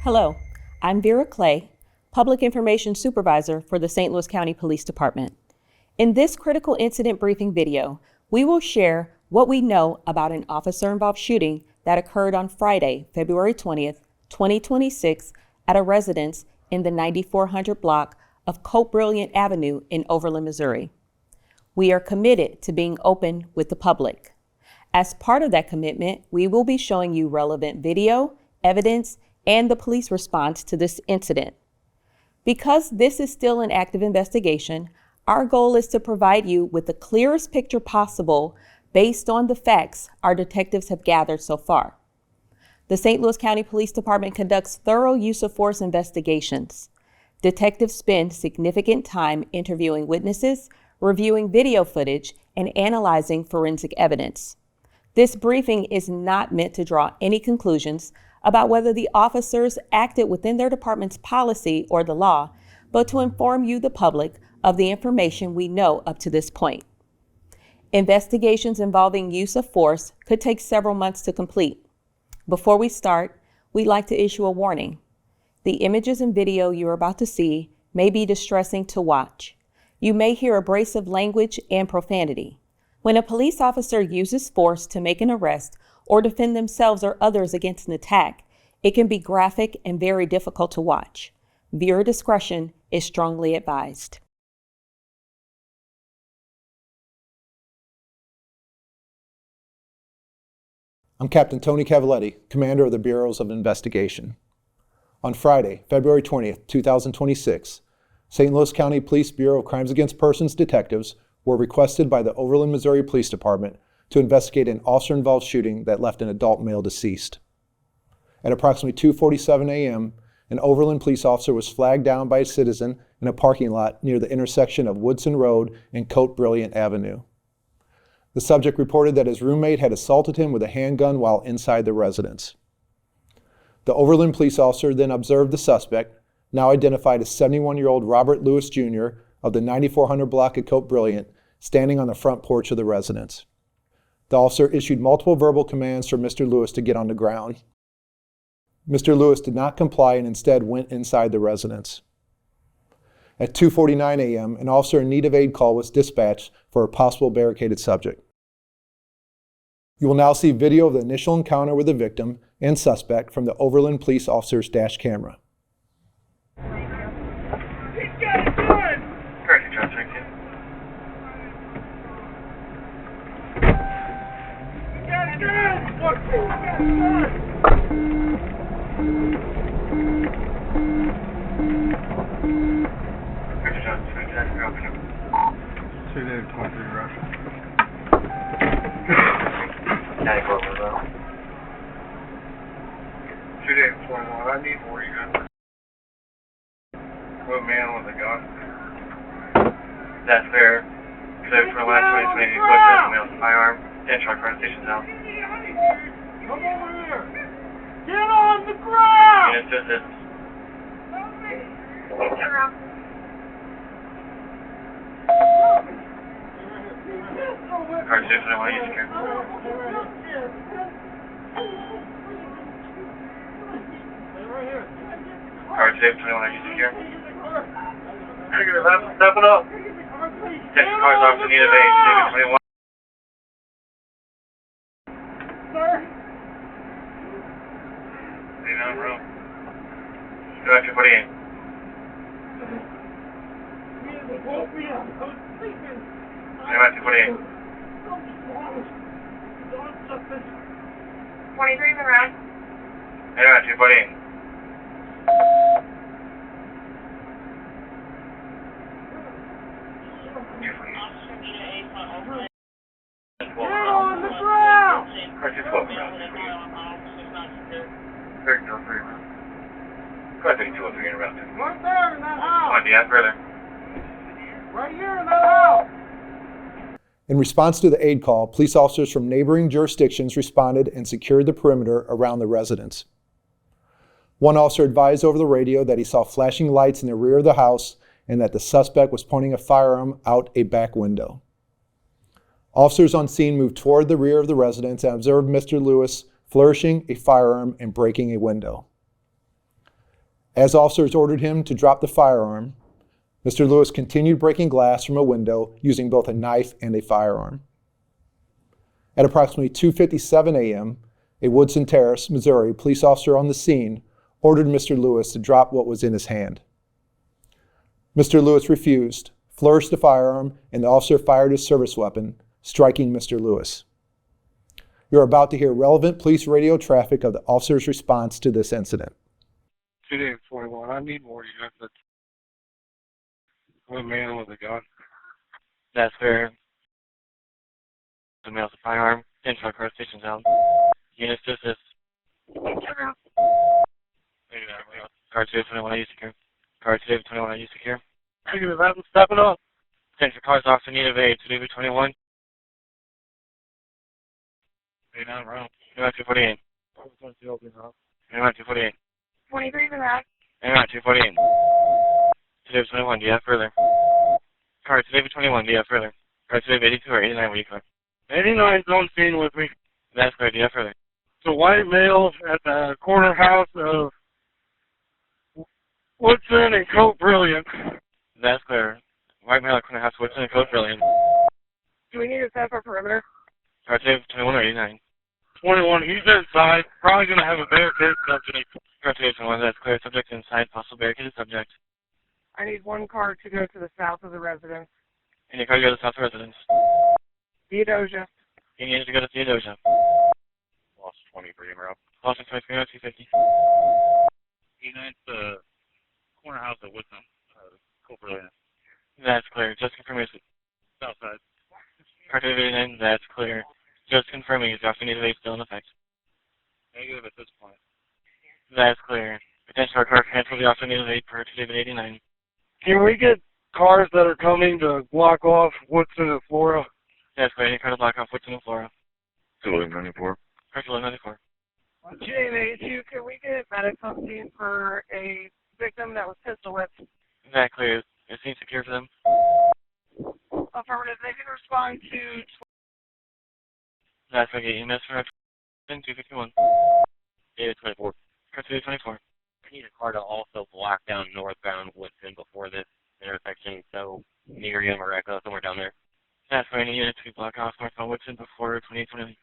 Hello, I'm Vera Clay, Public Information Supervisor for the St. Louis County Police Department. In this critical incident briefing video, we will share what we know about an officer-involved shooting that occurred on Friday, February 20th, 2026 at a residence in the 9400 block of Cote Brilliante Avenue in Overland, Missouri. We are committed to being open with the public. As part of that commitment, we will be showing you relevant video, evidence, and the police response to this incident. Because this is still an active investigation, our goal is to provide you with the clearest picture possible based on the facts our detectives have gathered so far. The St. Louis County Police Department conducts thorough use of force investigations. Detectives spend significant time interviewing witnesses, reviewing video footage, and analyzing forensic evidence. This briefing is not meant to draw any conclusions about whether the officers acted within their department's policy or the law, but to inform you, the public, of the information we know up to this point. Investigations involving use of force could take several months to complete. Before we start, we'd like to issue a warning. The images and video you're about to see may be distressing to watch. You may hear abrasive language and profanity. When a police officer uses force to make an arrest or defend themselves or others against an attack, it can be graphic and very difficult to watch. Viewer discretion is strongly advised. I'm Captain Tony Cavaletti, Commander of the Bureaus of Investigation. On Friday, February 20th, 2026, St. Louis County Police Bureau of Crimes Against Persons detectives were requested by the Overland, Missouri Police Department to investigate an officer-involved shooting that left an adult male deceased. At approximately 2:47 a.m., an Overland police officer was flagged down by a citizen in a parking lot near the intersection of Woodson Road and Cote Brilliante Avenue. The subject reported that his roommate had assaulted him with a handgun while inside the residence. The Overland police officer then observed the suspect, now identified as 71-year-old Robert Lewis Jr. of the 9400 block of Cote Brilliante, standing on the front porch of the residence. The officer issued multiple verbal commands for Mr. Lewis to get on the ground. Mr. Lewis did not comply and instead went inside the residence. At 2:49 a.m., an officer in need of aid call was dispatched for a possible barricaded subject. You will now see video of the initial encounter with the victim and suspect from the Overland police officer's dash camera. I need more you guys. What man with a gun? That's fair. So for the last 2020, you put this male's firearm and truck front station's out. Come over here! Get on the ground! Units to assist. Car 2, I want to use secure. Car 2, 21, are you secure? Negative, I'm stepping up. Attention cars, officer need of aid, 21. Sir? Stay down, bro. Go back to 48. Stay back to 48. 23 in the round. Stay back to 48. On the ground! Car 2, 12 around. 32, 3 around. Car 32, 3 around. Right there in that house! On, do you have further? Right here in that house! In response to the aid call, police officers from neighboring jurisdictions responded and secured the perimeter around the residence. One officer advised over the radio that he saw flashing lights in the rear of the house and that the suspect was pointing a firearm out a back window. Officers on scene moved toward the rear of the residence and observed Mr. Lewis flourishing a firearm and breaking a window. As officers ordered him to drop the firearm, Mr. Lewis continued breaking glass from a window using both a knife and a firearm. At approximately 2:57 a.m., a Woodson Terrace, Missouri police officer on the scene ordered Mr. Lewis to drop what was in his hand. Mr. Lewis refused, flourished the firearm, and the officer fired his service weapon, striking Mr. Lewis. You're about to hear relevant police radio traffic of the officer's response to this incident. 2-41. I need more units. I'm a man with a gun. That's fair. The male's a firearm. Central Car Station Zone. Units to assist. Car 221, I use secure. Car 221, I use secure. Negative, I'm stepping up. Central Cars Officer need of aid. 221. 89 round. 248. 248. 23 for that. 248. 221, do you have further? Car 221, do you have further? Car 282 or 89, what do you call? 89's on scene with me. That's clear, do you have further? It's a white male at the corner house of Woodson and Cote Brilliante. That's clear. White male at corner house, Woodson and Cote Brilliante. Do we need to set up a perimeter? Car 221 or 89? 21, he's inside. Probably going to have a barricaded subject. Car 221, that's clear. Subject inside, possible barricaded subject. I need one car to go to the south of the residence. And your car to go to the south residence. Theodosia. You need to go to Theodosia. Lost 23 in row. Lost 23, 250. 89's the corner house at Woodson. Cote Brilliante. That's clear. Just confirming. South side. Car 289, that's clear. Just confirming, is the officer need of aid still in effect? Negative at this point. That's clear. Potential car cancel the officer need of aid per 289. Can we get cars that are coming to block off Woodson and Flora? That's clear. Any car to block off Woodson and Flora. 294. Car 294. GA82, can we get medics on scene for a victim that was pistol whipped? That clear. It seems secure for them. Affirmative. They can respond to... That's okay. EMS for 251. 824. Car 224. I need a car to also block down northbound Woodson before this intersection, so near Yamareca, somewhere down there. That's for any unit to block off northbound Woodson before 2820.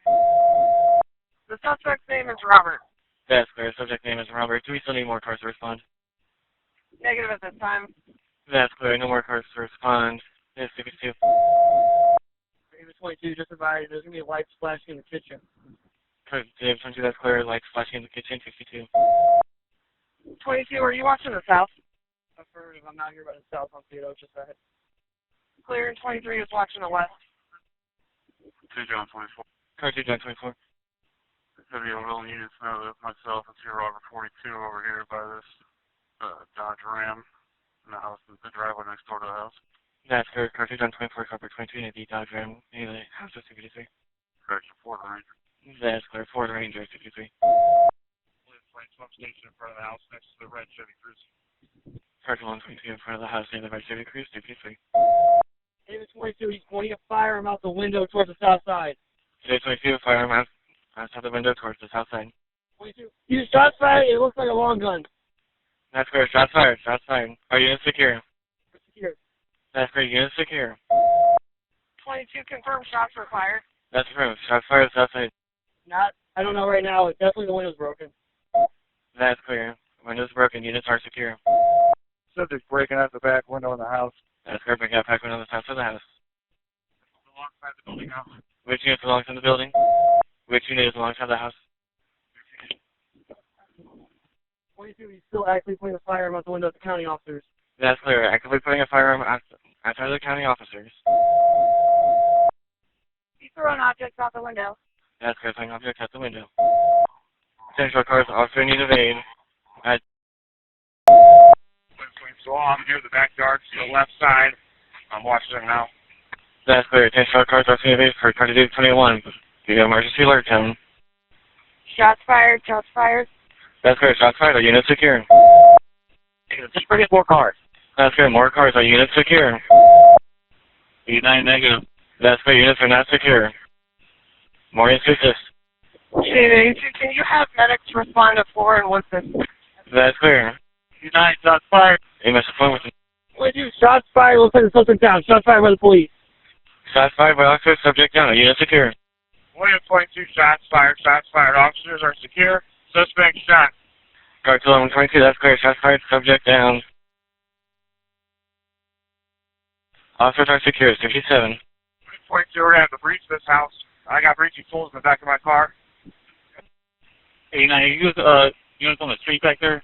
The suspect's name is Robert. That's clear. Subject name is Robert. Do we still need more cars to respond? Negative at this time. That's clear. No more cars to respond. Yes, 62. Negative 22, just advised there's going to be lights flashing in the kitchen. Car 22, that's clear. Lights flashing in the kitchen. 62. 22, are you watching the south? Affirmative. I'm not here by the south on Theodosia side. Clear, and 23 is watching the west. 2 John 24. Car 2 John 24. Could be a little unit to know that myself and Robert 42 over here by this Dodge Ram in the house, the driveway next door to the house. That's clear. Car 2 John 24, Copper 22, and the Dodge Ram. Anyway, house is 53. Correction, Ford Ranger. That's clear. Ford Ranger 53. Plain swap station in front of the house next to the red Chevy Cruze. Car 122 in front of the house near the red Chevy Cruze 53. David 22, he's pointing a firearm out the window towards the south side. Today 22, firearm outside the window towards the south side. 22. You shot fired, it looks like a long gun. That's clear. Shots fired. Shots fired. Are units secure? Secure. That's clear. Units secure. 22, confirmed shots were fired. That's confirmed. Shots fired south side. I don't know right now. Definitely the window's broken. That's clear. Windows broken. Units are secure. Subject breaking out the back window in the house. That's clear. Breaking out back window on the south side of the house. Alongside the building house. Which unit is alongside the building? Which unit is alongside the house? 22, he's still actively pointing a firearm out the window at the county officers. That's clear. Actively putting a firearm outside of the county officers. He's throwing objects out the window. That's clear. Throwing objects out the window. Potential cars also in need of aid. So I'm here in the backyard to the left side. I'm watching it now. That's clear. Potential cars also in need of aid for car 21. Do emergency alert tone. Shots fired, shots fired. That's clear. Shots fired. Are units secure? Just bring in more cars. That's clear. More cars. Are units secure? 89 negative. That's clear. Units are not secure. More units assist. GA82, can you have medics respond to Flora and Woodson? That's clear. United, shots fired. EMS appointment. Wait, you shots fired. Looks like the subject down. Shots fired by the police. Shots fired by officer, subject down. Unit secure. William 22, shots fired. Shots fired. Officers are secure. Suspect shot. Guard to 1122, that's clear. Shots fired, subject down. Officers are secure. 67. 22, we're going to have to breach this house. I got breaching tools in the back of my car. 89, you use units on the street back there?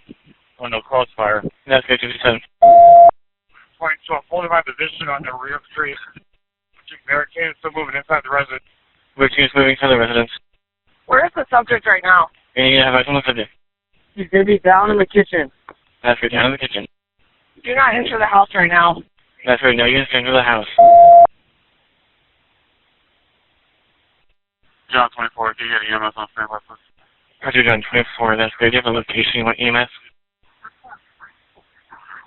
Or no crossfire? That's good, 57. 22, I'm holding my position on the rear street. Barricaded, still moving inside the residence. Which unit's moving to the residence? Where is the subject right now? And you have eyes on the subject. He's going to be down in the kitchen. That's good, down in the kitchen. Do not enter the house right now. That's right, no units enter the house. John 24, can you get EMS on standby, please? Roger, John 24, that's good. Do you have a location you want EMS?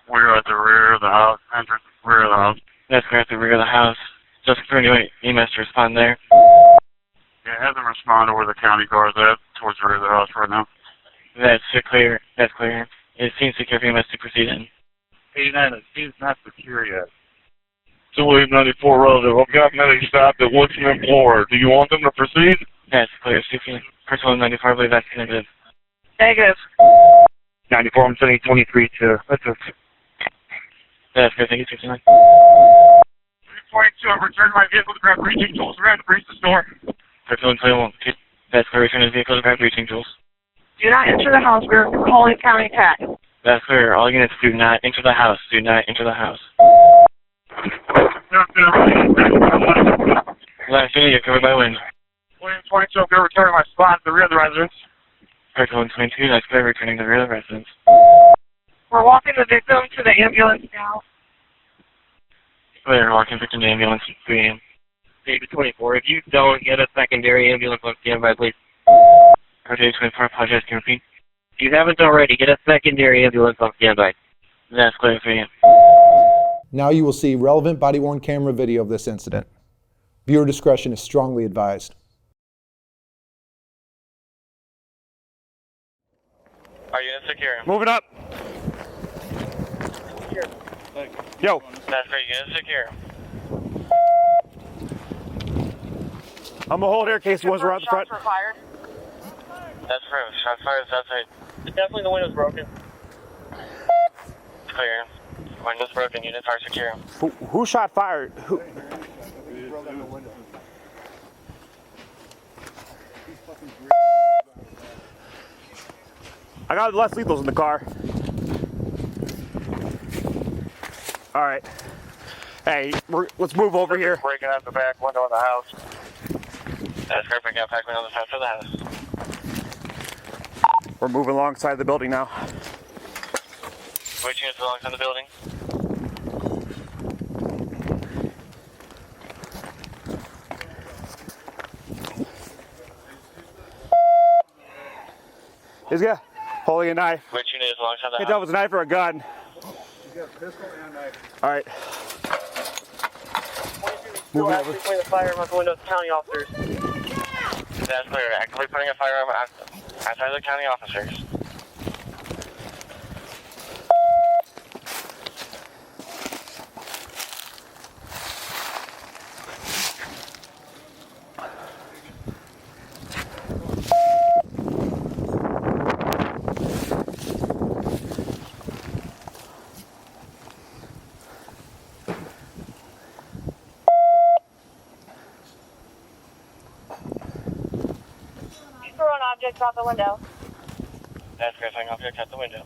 We're at the rear of the house, entrance, rear of the house. That's correct, at the rear of the house. Just for anyone EMS to respond there. Yeah, have them respond to where the county guard's at, towards the rear of the house right now. That's clear. That's clear. It seems secure for EMS to proceed in. 89, it seems not secure yet. So William 94 relative, I've got medics stopped at Woodson and Florida. Do you want them to proceed? That's clear. Personnel 94, I believe that's negative. Negative. 94, I'm sending 23 to, that's it. That's good, thank you, 69. 22, I've returned my vehicle to grab breaching tools. We're going to breach the store. Personnel 21, that's clear. Return his vehicle to grab breaching tools. Do not enter the house. We're calling county attack. That's clear. All units do not enter the house. Do not enter the house. Last unit, you're covered by wind. William 22, I'm going to return my spot at the rear of the residence. Personnel 22, that's clear. Returning to the rear of the residence. We're walking the victim to the ambulance now. Clear. Walking victim to ambulance. 3 a.m. David 24, if you don't get a secondary ambulance on standby, please. David 24, apologize. Can you repeat? If you haven't already, get a secondary ambulance on standby. That's clear. 3 a.m. Now you will see relevant body-worn camera video of this incident. Viewer discretion is strongly advised. Are you secure? Moving up. Secure. Yo. That's great. Unit secure. I'm gonna hold here in case the ones around the front. Shots were fired. That's correct. Shots fired outside. Definitely the window's broken. Clear. Window's broken. Units are secure. Who shot fire? Who? I got less lethals in the car. All right. Hey, let's move over here. Breaking out the back window of the house. That's correct. Breaking out back window on the front of the house. We're moving alongside the building now. Which units alongside the building? He's got holding a knife. Which unit is alongside the Can't house? tell if it's a knife or a gun. You got a pistol and a knife. All right. Still actually putting the firearm out the window to county officers. That's clear. Actively putting a firearm outside the county officers. Throw an object out the window. That's clear. Throwing object out the window.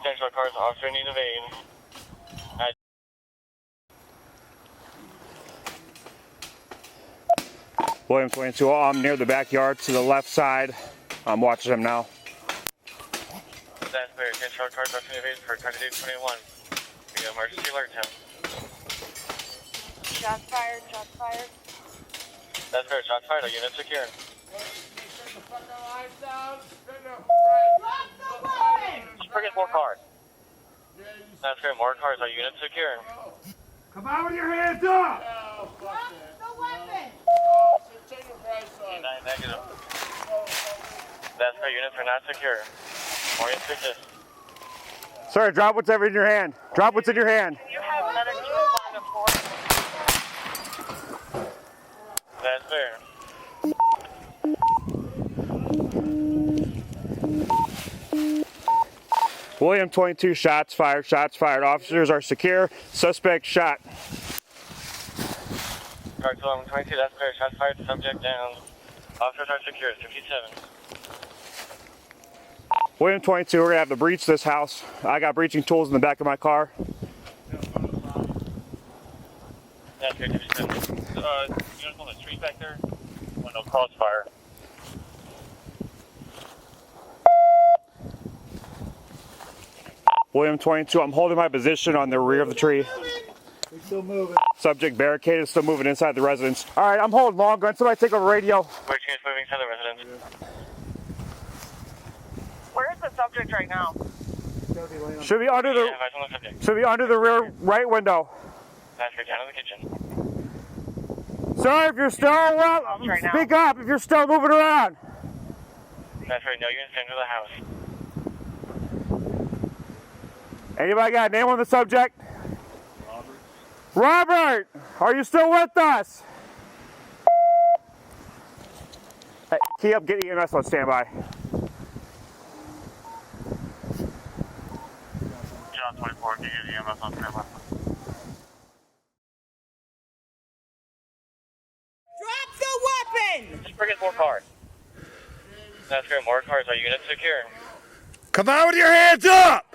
Central cars officer need evade. William 22. I'm near the backyard to the left side. I'm watching him now. That's clear. Central cars officer need evade for 2221. We got emergency alert him. Shots fired. Shots fired. That's clear. Shots fired. Are units secure? Just bring in more cars. That's clear. More cars. Are units secure? Come out with your hands up! Negative. That's clear. Units are not secure. More instances. Sir, drop whatever in your hand. Drop what's in your hand. You have another 2-4. That's fair. William, 22 shots fired. Shots fired. Officers are secure. Suspect shot. Park 22, that's fair. Shots fired. Subject down. Officers are secure. 57. William, 22, we're going to have to breach this house. I got breaching tools in the back of my car. That's fair. 57. Units on the street back there? Oh, no, crossfire. William, 22, I'm holding my position on the rear of the tree. We're still moving. Subject barricaded, still moving inside the residence. All right, I'm holding long gun. Somebody take over radio. Which units moving inside the residence? Where is the subject right now? Should be under Yeah, the advise on the subject. should be under the rear right window. That's fair. Down in the kitchen. Sir, if you're still well, Right now. speak up if you're still moving around. That's right. No units enter the house. Anybody got a name on the subject? Robert, are you still with us? Hey, key up, get EMS on standby. John 24, do you get EMS on standby? Drop the weapon! Just bring in more cars. That's fair. More cars. Are units secure? Come out with your hands up!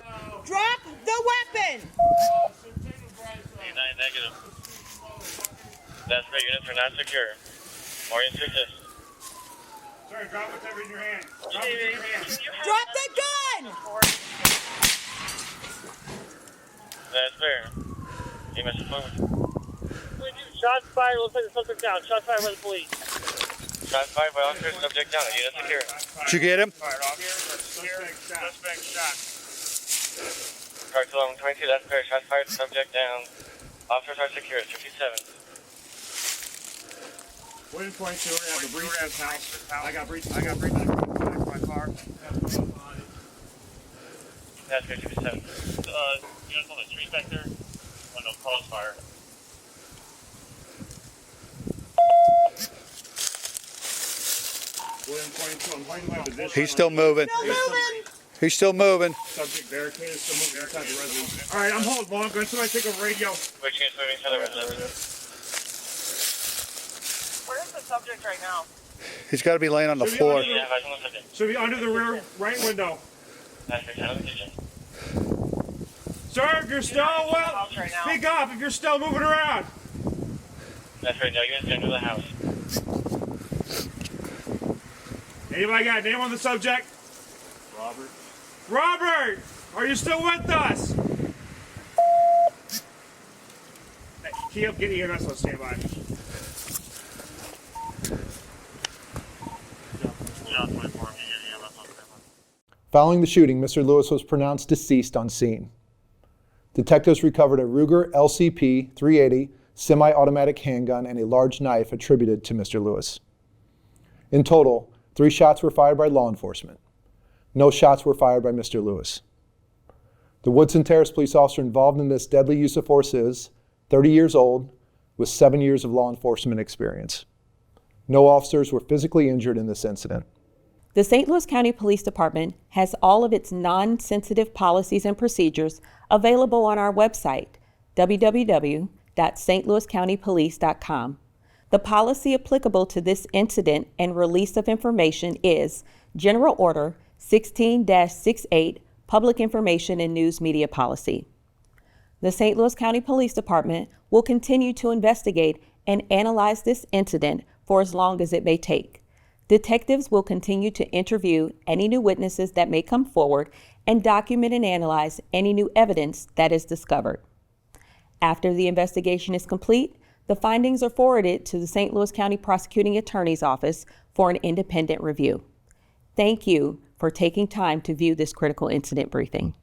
Drop the weapon! 89 negative. That's fair. Units are not secure. More units exist. Sir, drop whatever in your hand. Drop the gun! That's fair. EMS is moving. Shots fired. Looks like the subject down. Shots fired by the police. Shots fired by officers. Subject down. Unit secure. Did you get him? Suspect shot. Park 22. That's fair. Shots fired. Subject down. Officers are secure. 57. William, 22, we're going to have to breach this house. I got breach in the back of my car. That's fair. 57. Units on the street back there? Oh, no, crossfire. William, 22, I'm holding my position. He's still moving. Still moving! He's still moving. Subject barricaded, still moving inside the residence. All right, I'm holding long gun. Somebody take over radio. Which units moving inside the residence? Where is the subject right now? He's got to be laying on the floor. Yeah, advise on the subject. Should be under the rear right window. That's fair. Down in the kitchen. Sir, if you're still well, Right now. speak up if you're still moving around. That's right. No units enter the house. Anybody got a name on the subject? Robert. Robert, are you still with us? Hey, key up, get EMS on standby. John 24, do you get EMS on standby? Following the shooting, Mr. Lewis was pronounced deceased on scene. Detectives recovered a Ruger LCP 380 semi-automatic handgun and a large knife attributed to Mr. Lewis. In total, 3 shots were fired by law enforcement. No shots were fired by Mr. Lewis. The Woodson Terrace police officer involved in this deadly use of force is 30 years old with 7 years of law enforcement experience. No officers were physically injured in this incident. The St. Louis County Police Department has all of its non-sensitive policies and procedures available on our website, www.stlouiscountypolice.com. The policy applicable to this incident and release of information is General Order 16-68, Public Information and News Media Policy. The St. Louis County Police Department will continue to investigate and analyze this incident for as long as it may take. Detectives will continue to interview any new witnesses that may come forward and document and analyze any new evidence that is discovered. After the investigation is complete, the findings are forwarded to the St. Louis County Prosecuting Attorney's Office for an independent review. Thank you for taking time to view this critical incident briefing.